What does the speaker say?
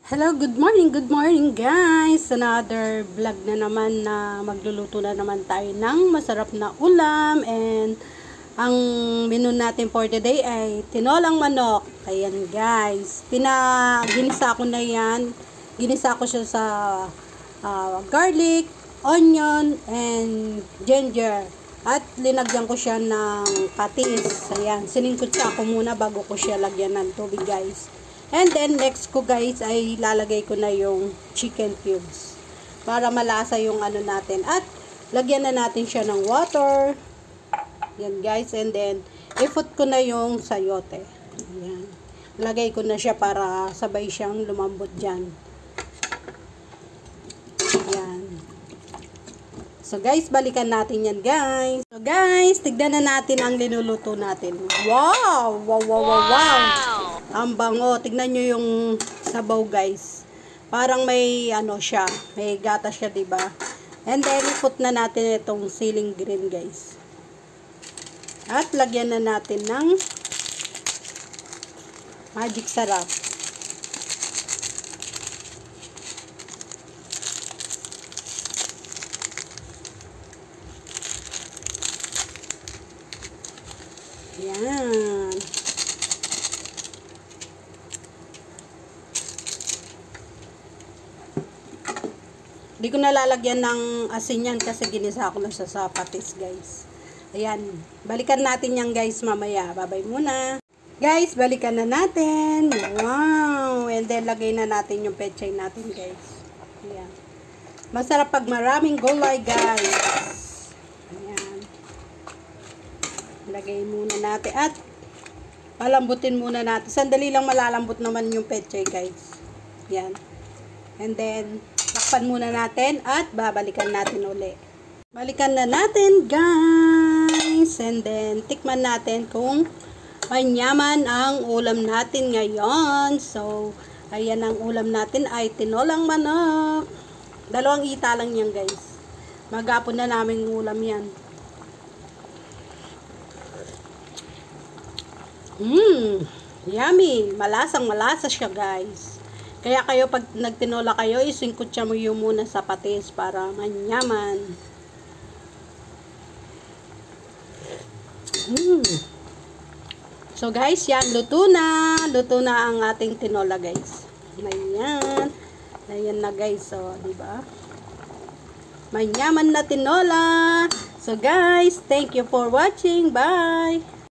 Hello, good morning guys! Another vlog na naman na magluluto na naman tayo ng masarap na ulam. And ang menu natin for today ay tinolang manok. Ayan guys, ginisa ko na yan. Ginisa ko siya sa garlic, onion, and ginger. At linagyan ko siya ng patis. Ayan, siningkot siya ako muna bago ko siya lagyan ng tubig guys. And then, next ko guys, ay lalagay ko na yung chicken cubes. Para malasa yung ano natin. At, lagyan na natin siya ng water. Yan guys. And then, i-put ko na yung sayote. Yan. Lagay ko na siya para sabay siyang lumambot dyan. Yan. So guys, balikan natin yan guys. So guys, tignan na natin ang linuluto natin. Wow! Wow, wow, wow, wow! Ang bango. Tignan nyo yung sabaw guys. Parang may ano siya. May gata siya, diba? And then, put na natin itong siling green guys. At lagyan na natin ng magic sarap. Yan. Hindi ko nalalagyan ng asin yan kasi ginisa ko lang siya sa patis guys. Ayan. Balikan natin yan guys mamaya. Babay muna. Guys, balikan na natin. Wow! And then lagay na natin yung pechay natin guys. Ayan. Masarap pag maraming gulay guys. Lagay muna natin at palambutin muna natin. Sandali lang malalambot naman yung pechay guys. Yan. And then, takpan muna natin at babalikan natin uli. Balikan na natin guys. And then, tikman natin kung manyaman ang ulam natin ngayon. So, ayan ang ulam natin ay tinolang manok. 2 ita lang yan guys. Maghapon na namin ulam yan. Yummy. Malasang malasa siya guys. Kaya kayo pag nagtinola kayo, isingkot siya mo yung muna sa patis para manyaman. So guys, yan. Luto na. Luto na ang ating tinola guys. Ayan. Ayan na guys. So, diba? Manyaman na tinola. So guys, thank you for watching. Bye!